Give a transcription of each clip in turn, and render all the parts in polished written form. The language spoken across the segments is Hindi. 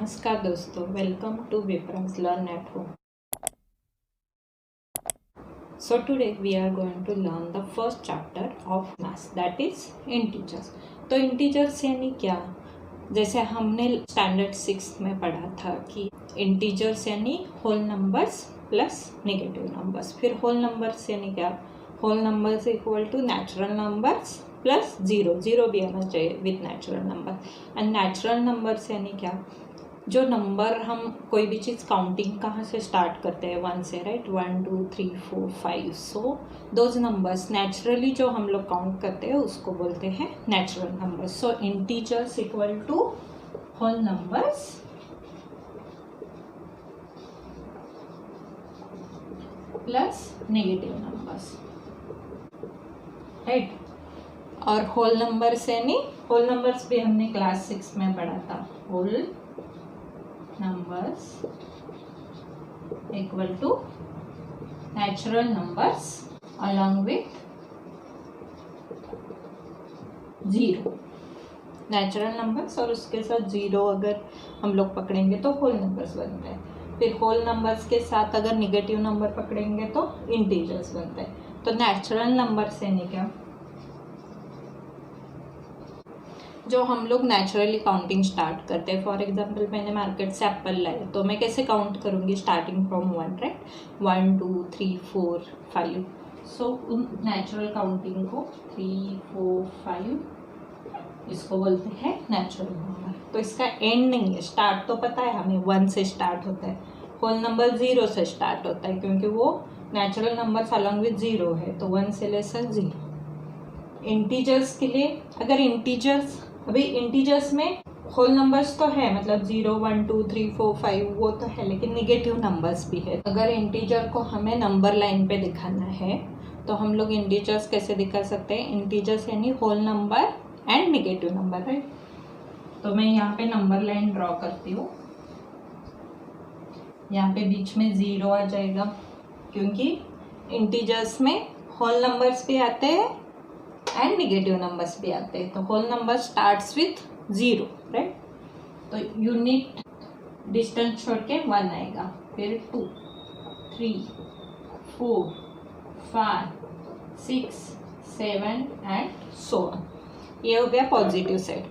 नमस्कार दोस्तों, welcome to Viprams Learn at Home. So today we are going to learn the first chapter of maths, that is integers. तो integers यानी क्या? जैसे हमने स्टैंडर्ड 6 में पढ़ा था कि integers यानी whole numbers plus negative numbers. फिर होल नंबर्स यानी क्या? Whole numbers equal to natural numbers plus zero भी आना चाहिए with natural number. And natural numbers यानी क्या? जो नंबर हम कोई भी चीज़ काउंटिंग कहाँ से स्टार्ट करते हैं, 1 से, right. 1 2 3 4 5. So those numbers naturally जो हम लोग काउंट करते हैं उसको बोलते हैं natural numbers. So integers equal to whole numbers plus negative numbers, right. और होल नंबर्स यानी होल नंबर्स भी हमने क्लास 6 में पढ़ा था. Whole numbers equal to natural numbers along with zero. Natural numbers और उसके साथ जीरो अगर हम लोग पकड़ेंगे तो होल नंबर्स बनते हैं. फिर होल नंबर्स के साथ अगर निगेटिव नंबर पकड़ेंगे तो इंटीजर्स बनते हैं. तो नेचुरल नंबर्स यानी क्या? जो हम लोग नेचुरली काउंटिंग स्टार्ट करते हैं. फॉर एग्जांपल मैंने मार्केट से एप्पल लाए तो मैं कैसे काउंट करूँगी? Starting from 1, right. 1 2 3 4 5. सो उन नेचुरल काउंटिंग को 3 4 5 इसको बोलते हैं नेचुरल नंबर. तो इसका एंड नहीं है. स्टार्ट तो पता है हमें 1 से स्टार्ट होता है. होल नंबर 0 से स्टार्ट होता है क्योंकि वो नेचुरल नंबर अलॉन्ग विद 0 है. तो 1 से लेकर 0. इंटीजर्स के लिए अगर इंटीजर्स, अभी इंटीजर्स में होल नंबर्स तो है, मतलब 0 1 2 3 4 5 वो तो है, लेकिन निगेटिव नंबर्स भी है. अगर इंटीजर को हमें नंबर लाइन पे दिखाना है तो हम लोग इंटीजर्स कैसे दिखा सकते हैं? इंटीजर्स यानी whole number and negative number, right. तो मैं यहाँ पे नंबर लाइन ड्रॉ करती हूँ. यहाँ पे बीच में 0 आ जाएगा क्योंकि इंटीजर्स में होल नंबर्स भी आते हैं एंड निगेटिव नंबर्स भी आते हैं. तो whole number starts with 0, right. तो यूनिट डिस्टेंस छोड़ के 1 आएगा. फिर 2 3 4 5 6 7 एंड सो ऑन. ये हो गया पॉजिटिव साइड,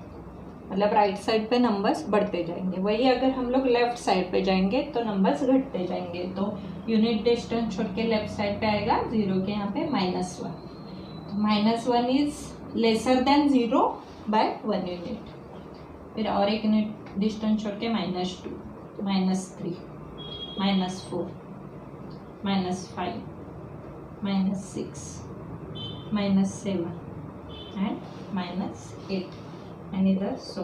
मतलब राइट साइड पे नंबर्स बढ़ते जाएंगे. वही अगर हम लोग लेफ्ट साइड पे जाएंगे तो नंबर्स घटते जाएंगे. तो यूनिट डिस्टेंस छोड़ के लेफ्ट साइड पे आएगा 0 के यहाँ पे -1. -1 is lesser than 0 by 1 unit. फिर और एक यूनिट डिस्टेंस छोड़ के -2 -3 -4 -5 -6 -7 एंड -8 एंड इधर सो.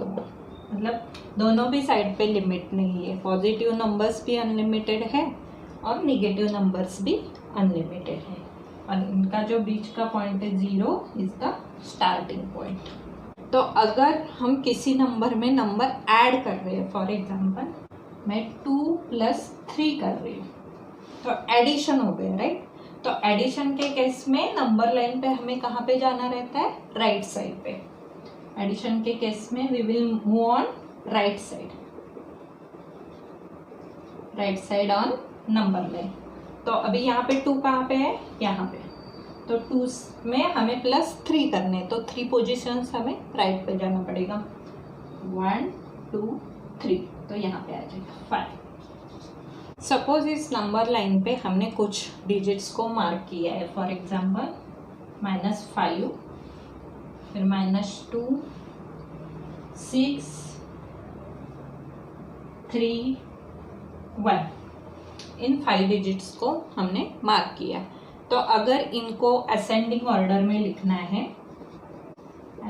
मतलब दोनों भी साइड पे लिमिट नहीं है. पॉजिटिव नंबर्स भी अनलिमिटेड है और निगेटिव नंबर्स भी अनलिमिटेड है. और इनका जो बीच का पॉइंट है 0 इज द स्टार्टिंग पॉइंट. तो अगर हम किसी नंबर में नंबर ऐड कर रहे हैं, फॉर एग्जांपल मैं 2 + 3 कर रही हूँ तो एडिशन हो गया, राइट. तो एडिशन के केस में नंबर लाइन पे हमें कहाँ पे जाना रहता है? राइट साइड पे. एडिशन के केस में we will move on right side on number line. तो अभी यहाँ पे 2 कहाँ पे है? यहाँ पे. तो 2 में हमें +3 करने, तो 3 पोजीशंस हमें राइट पे जाना पड़ेगा. 1 2 3. तो यहाँ पे आ जाएगा 5. सपोज इस नंबर लाइन पे हमने कुछ डिजिट्स को मार्क किया है. फॉर एग्जांपल -5, फिर -2 6 3 1. इन 5 डिजिट्स को हमने मार्क किया. तो अगर इनको असेंडिंग ऑर्डर में लिखना है,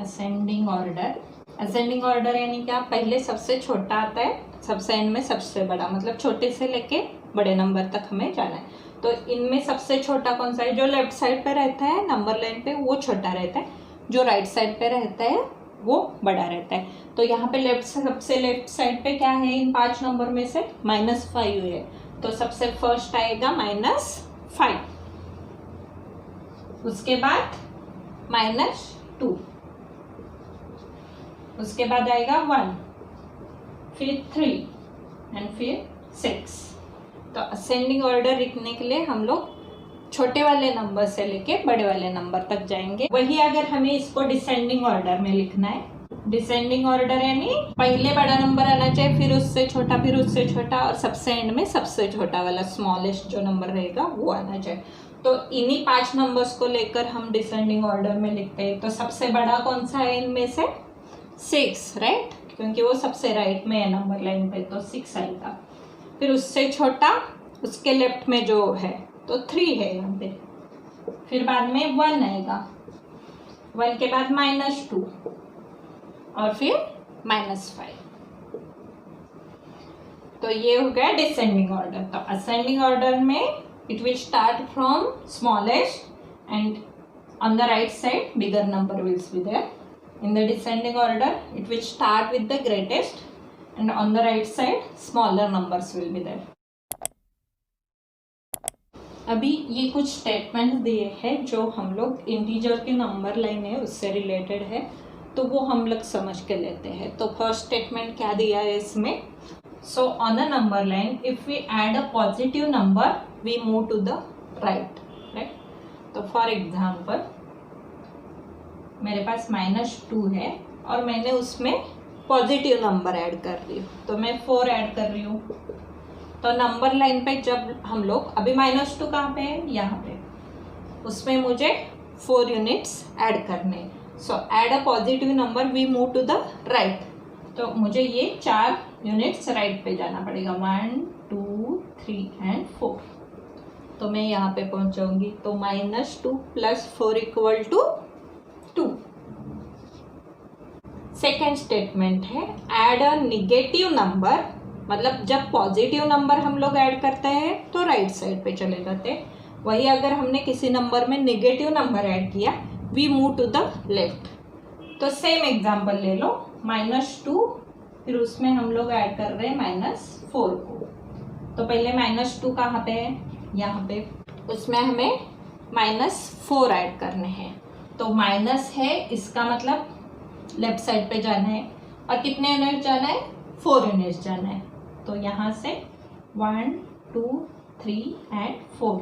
असेंडिंग ऑर्डर यानी क्या? पहले सबसे छोटा आता है, सबसे एंड में सबसे बड़ा, मतलब छोटे से लेके बड़े नंबर तक हमें जाना है. तो इनमें सबसे छोटा कौन सा है? जो लेफ्ट साइड पे रहता है नंबर लाइन पे वो छोटा रहता है, जो राइट साइड पे रहता है वो बड़ा रहता है. तो यहाँ पे सबसे लेफ्ट साइड पे क्या है? इन 5 नंबर में से -5 है. तो सबसे फर्स्ट आएगा -5, उसके बाद -2, उसके बाद आएगा 1, फिर 3, एंड फिर 6। तो असेंडिंग ऑर्डर लिखने के लिए हम लोग छोटे वाले नंबर से लेके बड़े वाले नंबर तक जाएंगे। वही अगर हमें इसको डिसेंडिंग ऑर्डर में लिखना है, डिसेंडिंग ऑर्डर यानी पहले बड़ा नंबर आना चाहिए, फिर उससे छोटा और सबसे एंड में सबसे छोटा वाला स्मॉलेस्ट जो नंबर रहेगा वो आना चाहिए। तो इन्हीं 5 नंबर्स को लेकर हम डिसेंडिंग ऑर्डर में लिखते हैं। तो सबसे बड़ा कौन सा है इनमें से? 6, राइट, क्योंकि वो सबसे राइट में है नंबर लाइन पे, तो 6 आएगा। फिर उससे छोटा उसके लेफ्ट में जो है तो 3 है यहाँ पे। फिर बाद में 1 आएगा, 1 के बाद -2 और फिर -5। तो ये हो गया डिसेंडिंग ऑर्डर। तो असेंडिंग ऑर्डर में it will start from smallest and on the right side bigger number will be there. In the descending order, it will start with the greatest and on the right side smaller numbers will be there. अभी ये कुछ स्टेटमेंट दिए हैं जो हम लोग इंटीजर के नंबर लाइन है उससे रिलेटेड है, तो वो हम लोग समझ के लेते हैं। तो फर्स्ट स्टेटमेंट क्या दिया है इसमें? So on a number line if we add a positive number we move to the right, right. तो फॉर एग्जाम्पल मेरे पास -2 है और मैंने उसमें पॉजिटिव नंबर ऐड कर रही हूँ, तो मैं 4 ऐड कर रही हूँ। तो नंबर लाइन पे जब हम लोग अभी -2 कहाँ पे है? यहाँ पे, उसमें मुझे 4 यूनिट्स ऐड करने। So add a positive number we move to the right. तो मुझे ये 4 यूनिट्स राइट पे जाना पड़ेगा, 1 2 3 एंड 4। तो मैं यहाँ पे पहुँच जाऊँगी। तो -2 + 4 = 2। सेकेंड स्टेटमेंट है ऐड अ निगेटिव नंबर, मतलब जब पॉजिटिव नंबर हम लोग ऐड करते हैं तो राइट साइड पे चले जाते हैं। वही अगर हमने किसी नंबर में निगेटिव नंबर ऐड किया we move to the left. तो सेम एग्जांपल ले लो, -2 फिर उसमें हम लोग ऐड कर रहे हैं -4 को। तो पहले -2 कहाँ पे है? यहाँ पे। उसमें हमें -4 ऐड करने हैं। तो माइनस है, इसका मतलब लेफ्ट साइड पे जाना है और कितने यूनिट जाना है? 4 यूनिट जाना है। तो यहाँ से 1 2 3 एंड 4।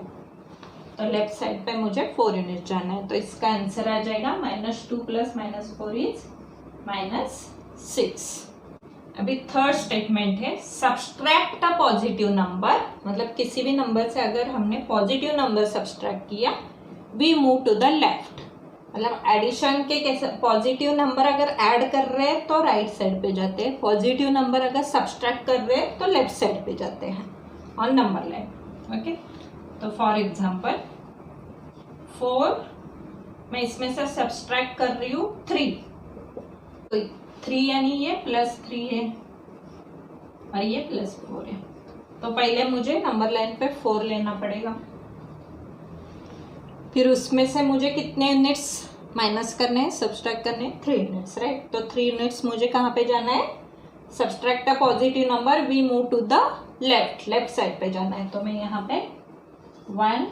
तो लेफ्ट साइड पे मुझे 4 यूनिट जाना है। तो इसका आंसर आ जाएगा -2 + -4 = -6। अभी थर्ड स्टेटमेंट है सब्सट्रैक्ट अ पॉजिटिव नंबर, मतलब किसी भी नंबर से अगर हमने पॉजिटिव नंबर सब्सट्रैक्ट किया we move to the left. मतलब एडिशन के कैसे, पॉजिटिव नंबर अगर ऐड कर रहे हैं तो राइट साइड पे जाते हैं, पॉजिटिव नंबर अगर सब्सट्रैक्ट कर रहे हैं तो लेफ्ट साइड पे जाते हैं ऑन नंबर लाइन। ओके, तो फॉर एग्जांपल 4 मैं इसमें से सब्सट्रैक्ट कर रही हूँ 3। तो 3 यानी ये +3 है और ये +4 है। तो पहले मुझे नंबर लाइन पे 4 लेना पड़ेगा, फिर उसमें से मुझे कितने यूनिट्स माइनस करने हैं, सब्सट्रैक्ट करने हैं? 3 यूनिट्स, राइट। तो 3 यूनिट्स मुझे कहाँ पे जाना है? Subtract a positive number we move to the left side पे जाना है। तो मैं यहाँ पे 1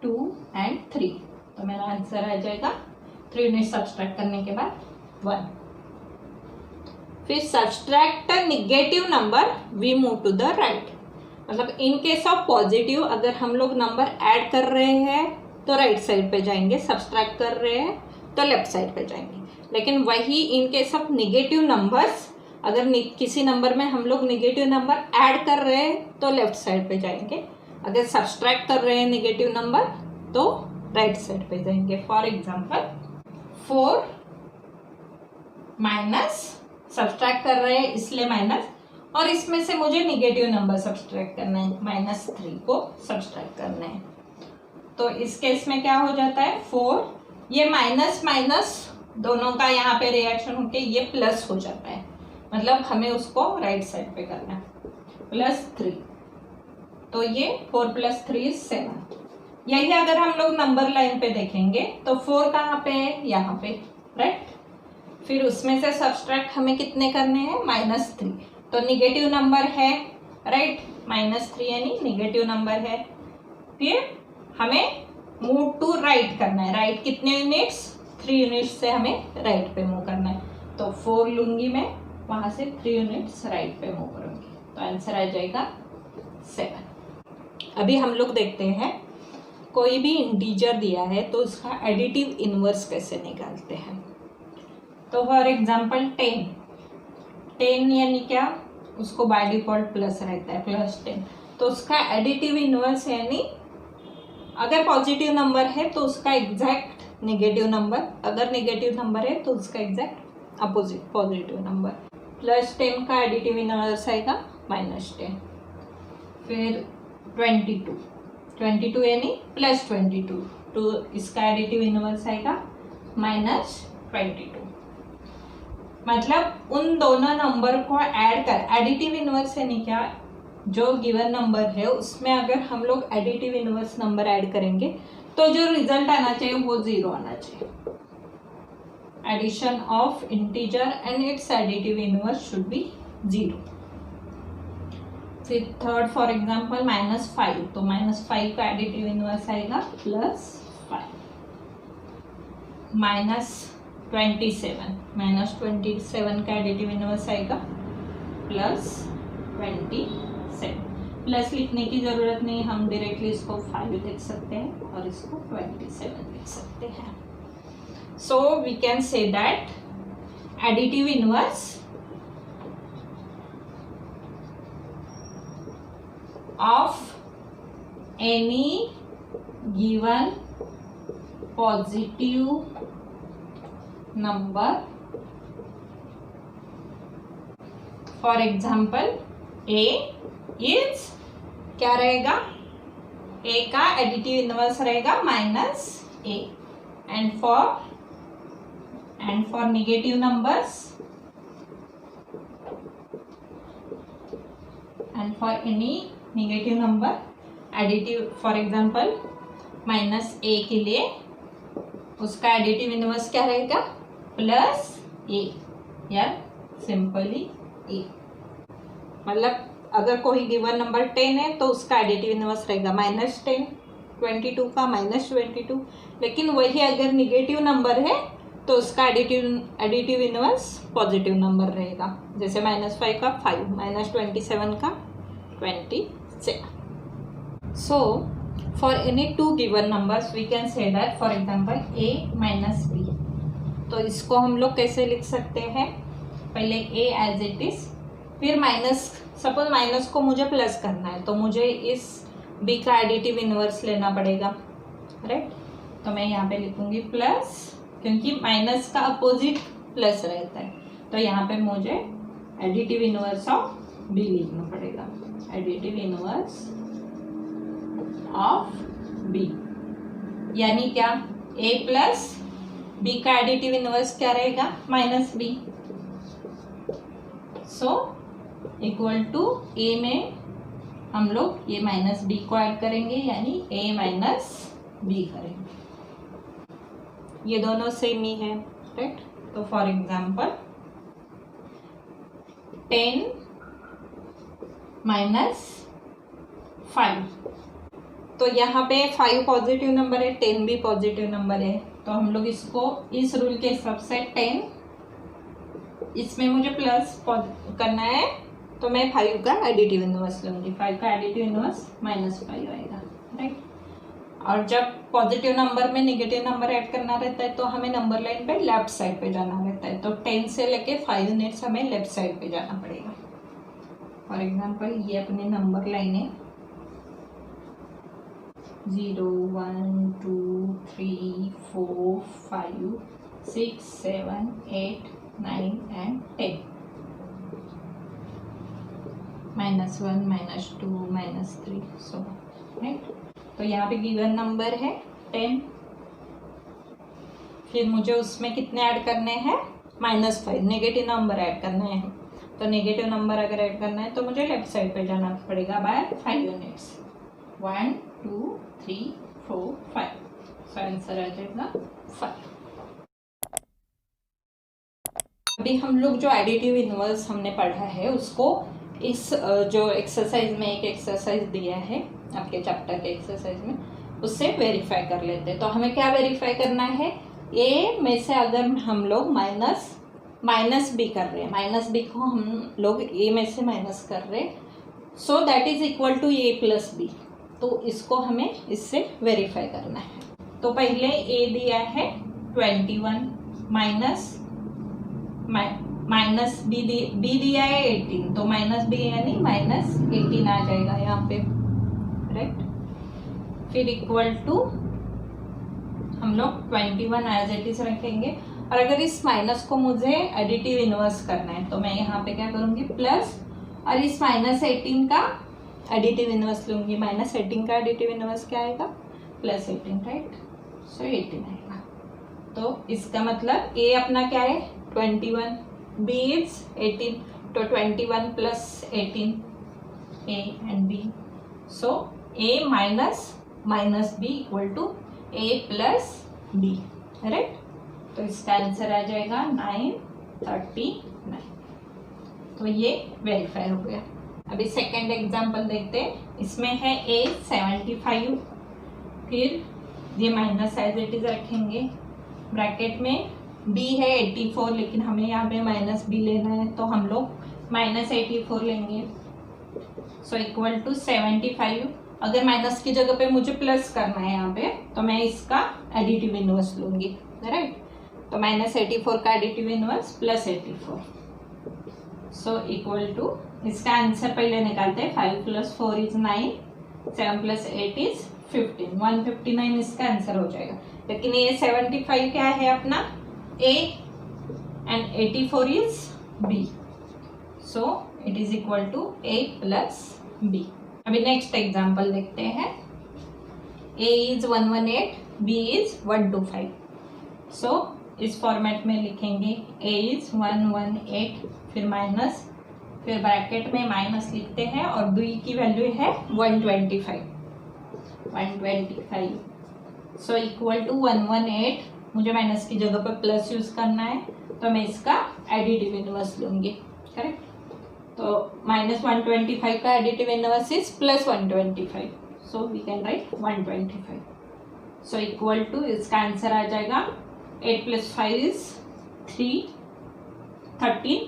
2 एंड 3, तो मेरा आंसर आ जाएगा 3 यूनिट सब्सट्रैक्ट करने के बाद 1। फिर subtract a negative number we move to the right, मतलब इन केस ऑफ पॉजिटिव अगर हम लोग नंबर ऐड कर रहे हैं तो राइट साइड पे जाएंगे, सब्सट्रैक्ट कर रहे हैं तो लेफ्ट साइड पे जाएंगे। लेकिन वही in case of negative numbers, अगर किसी नंबर में हम लोग निगेटिव नंबर ऐड कर रहे हैं तो लेफ्ट साइड पे जाएंगे, अगर सब्सट्रैक्ट कर रहे हैं निगेटिव नंबर तो राइट साइड पे जाएंगे। फॉर एग्जांपल 4 माइनस सब्सट्रैक्ट कर रहे हैं इसलिए माइनस, और इसमें से मुझे निगेटिव नंबर सब्सट्रैक्ट करना है, -3 को सब्सट्रैक्ट करना है। तो इस केस में क्या हो जाता है? 4 ये माइनस माइनस दोनों का यहाँ पे रिएक्शन होके ये प्लस हो जाता है, मतलब हमें उसको राइट साइड पे करना है, +3। तो ये 4 + 3 = 7। यही अगर हम लोग नंबर लाइन पे देखेंगे तो 4 कहाँ पे है? यहाँ पे, राइट। फिर उसमें से सब्सट्रैक्ट हमें कितने करने हैं? -3। तो निगेटिव नंबर है, राइट, -3 यानी निगेटिव नंबर है। फिर हमें मूव टू राइट करना है, राइट कितने यूनिट्स? 3 यूनिट्स से हमें राइट पे मूव करना है। तो 4 लूंगी मैं, वहां से 3 यूनिट्स राइट पे मूव करूंगी। तो आंसर आ जाएगा 7। अभी हम लोग देखते हैं कोई भी इंटीजर दिया है तो उसका एडिटिव इनवर्स कैसे निकालते हैं। तो फॉर एग्जांपल 10 यानी क्या, उसको बाय डिफॉल्ट प्लस रहता है, +10, तो उसका एडिटिव इनवर्स यानी अगर पॉजिटिव नंबर है तो उसका एग्जैक्ट नेगेटिव नंबर, अगर नेगेटिव नंबर है तो उसका एग्जैक्ट अपोजिट पॉजिटिव नंबर। +10 का एडिटिव इनवर्स आएगा -10। फिर 22 यानी +22, तो इसका एडिटिव इनवर्स आएगा -22। मतलब उन दोनों नंबर को ऐड कर, एडिटिव इनवर्स यानी क्या, जो गिवन नंबर है उसमें अगर हम लोग एडिटिव इनवर्स नंबर ऐड करेंगे तो जो रिजल्ट आना चाहिए वो 0 आना चाहिए। Addition of integer and its additive inverse should be 0। फिर थर्ड फॉर एग्जांपल -5, तो -5 का एडिटिव इनवर्स आएगा +5। -27 का एडिटिव इनवर्स आएगा +27। प्लस लिखने की जरूरत नहीं, हम डायरेक्टली इसको 5 लिख सकते हैं और इसको 27 लिख सकते हैं। So we can say that additive inverse of any given positive number, for example A is क्या रहेगा, A का एडिटिव इनवर्स रहेगा -A, and for negative numbers and for any negative number additive, for example -A के लिए उसका एडिटिव इनवर्स क्या रहेगा +A या सिंपली A। मतलब अगर कोई गिवन नंबर 10 है तो उसका एडिटिव इनवर्स रहेगा -10, 22 का -22, लेकिन वही अगर निगेटिव नंबर है तो उसका एडिटिव इनवर्स पॉजिटिव नंबर रहेगा, जैसे -5 का 5, -27 का 27। So for any 2 given numbers we can say that for example A -B, तो इसको हम लोग कैसे लिख सकते हैं, पहले A एज इट इज, फिर सपोज माइनस को मुझे प्लस करना है तो मुझे इस B का एडिटिव इनवर्स लेना पड़ेगा, राइट। तो मैं यहाँ पे लिखूंगी प्लस, क्योंकि माइनस का अपोजिट प्लस रहता है, तो यहाँ पे मुझे एडिटिव इनवर्स ऑफ B लिखना पड़ेगा, एडिटिव इनवर्स ऑफ B यानी क्या, A प्लस B का एडिटिव इनवर्स क्या रहेगा -B, so equal to A में हम लोग ये -B को ऐड करेंगे यानी A -B करेंगे, ये दोनों सेम ही है, राइट। तो फॉर एग्जांपल 10 -5, तो यहाँ पे 5 पॉजिटिव नंबर है, 10 भी पॉजिटिव नंबर है, तो हम लोग इसको इस रूल के हिसाब से 10, इसमें मुझे प्लस करना है तो मैं 5 का एडिटिव इनवर्स लूंगी, 5 का एडिटिव इनवर्स -5 आएगा, राइट। और जब पॉजिटिव नंबर में नेगेटिव नंबर ऐड करना रहता है तो हमें नंबर लाइन पे लेफ्ट साइड पे जाना रहता है, तो 10 से लेके 5 यूनिट्स हमें लेफ्ट साइड पे जाना पड़ेगा। फॉर एग्जांपल ये अपने नंबर लाइन है 0 1 2 3 4 5 6 7 8 9 एंड 10, -1 -2 -3, सो राइट। तो यहाँ पे गिवन नंबर है 10, फिर मुझे उसमें कितने ऐड करने हैं -5, नेगेटिव नंबर ऐड करने हैं, तो नेगेटिव नंबर अगर ऐड करना है तो मुझे लेफ्ट साइड पे जाना पड़ेगा बाय 5 यूनिट्स, 1 2 3 4 5, सो आंसर आ जाएगा 5। अभी हम लोग जो एडिटिव इनवर्स हमने पढ़ा है उसको इस जो एक्सरसाइज में एक एक्सरसाइज दिया है आपके चैप्टर के एक्सरसाइज में, उससे वेरीफाई कर लेते हैं। तो हमें क्या वेरीफाई करना है, ए में से अगर हम लोग माइनस बी कर रहे हैं, -B को हम लोग ए में से माइनस कर रहे हैं, so that is equal to A plus B. तो इसको हमें इससे वेरीफाई करना है। तो पहले ए दिया है 21 माइनस बी दिया है 18, तो माइनस बी यानी माइनस 18 आ जाएगा यहाँ पे, राइट। फिर इक्वल टू हम लोग 21 एज इट इज रखेंगे। और अगर इस माइनस को मुझे एडिटिव इनवर्स करना है तो मैं यहाँ पे क्या करूँगी, प्लस, और इस माइनस 18 का एडिटिव इनवर्स लूंगी। माइनस 18 का एडिटिव इनवर्स क्या आएगा, प्लस 18, राइट। सो 18 आएगा। तो इसका मतलब ए अपना क्या है 21, बी इज 18, तो 21 plus 18 A and B. So A minus B equal to A plus B, right. तो इसका आंसर आ जाएगा 939। तो ये वेरीफाई हो गया। अभी सेकेंड एग्जाम्पल देखते हैं। इसमें है ए 75, फिर ये माइनस एज इट इज रखेंगे, ब्रैकेट में बी है 84, लेकिन हमें यहाँ पे माइनस बी लेना है तो हम लोग माइनस 84 लेंगे। So equal to 75। अगर माइनस की जगह पे मुझे प्लस करना है यहाँ पे तो मैं इसका एडिटिव इनवर्स लूंगी, राइट। तो माइनस 84 का additive inverse plus 84। So equal to, इसका आंसर पहले निकालते हैं। 5 प्लस 4 इज 9, 7 प्लस 8 इज 15, 159 इसका आंसर हो जाएगा। लेकिन ये 75 क्या है अपना A and 84 is B. So it is equal to A plus B. अभी नेक्स्ट एग्जाम्पल देखते हैं। A is 118, B is 125. So इस फॉर्मेट में लिखेंगे A is 118, फिर माइनस, फिर ब्रैकेट में माइनस लिखते हैं और B की वैल्यू है 125। सो इक्वल टू 118, मुझे माइनस की जगह पर प्लस यूज करना है तो मैं इसका एडिटिव इनवर्स लूंगी, करेक्ट। तो माइनस 125 का additive inverse is plus 125, so we can write 125। So equal to, इसका आंसर आ जाएगा 8 प्लस 5 इज 3, 13,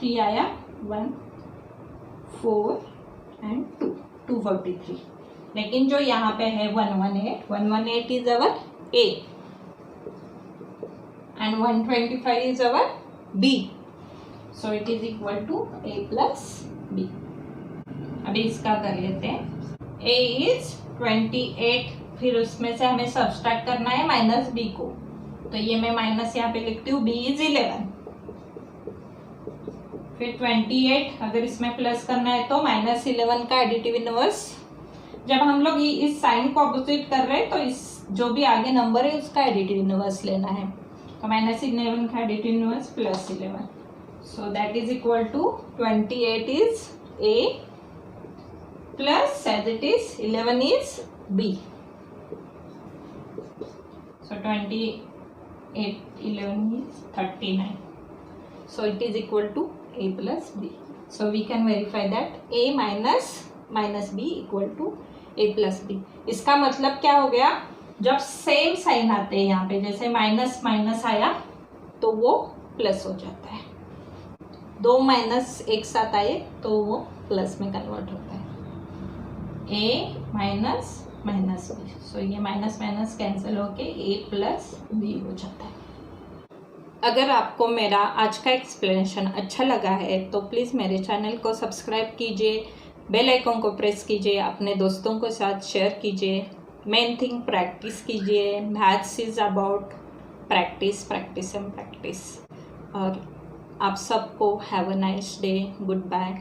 3 आया 1, 4 एंड 2, 243। लेकिन जो यहाँ पे है 118 is our A and 125 is our B. So it is equal to A plus B. अभी इसका कर लेते हैं। A is 28, फिर उसमें से हमें सब्सट्रैक्ट करना है माइनस B को, तो ये मैं माइनस यहाँ पे लिखती हूँ। B is 11, फिर 28, अगर इसमें प्लस करना है तो माइनस 11 का एडिटिव इनवर्स। जब हम लोग इस साइन को अपोजिट कर रहे हैं तो इस जो भी आगे नंबर है उसका एडिटिव इनवर्स लेना है। तो माइनस 11 का additive inverse plus 11, so that is equal to 28 is A plus as it is 11 is B। सो 28 11 is 39, so it is equal to A plus B. So we can verify that A minus B equal to A plus B. इसका मतलब क्या हो गया, जब सेम साइन आते हैं यहाँ पे, जैसे माइनस माइनस आया तो वो प्लस हो जाता है, दो माइनस एक साथ आए तो वो प्लस में कन्वर्ट होता है। A माइनस माइनस बी, सो ये माइनस माइनस कैंसिल होके A प्लस बी हो जाता है। अगर आपको मेरा आज का एक्सप्लेनेशन अच्छा लगा है तो प्लीज़ मेरे चैनल को सब्सक्राइब कीजिए, बेल आइकन को प्रेस कीजिए, अपने दोस्तों के साथ शेयर कीजिए। मेन थिंग प्रैक्टिस कीजिए। Maths is about practice and practice. और आप सबको have a nice day. Good bye.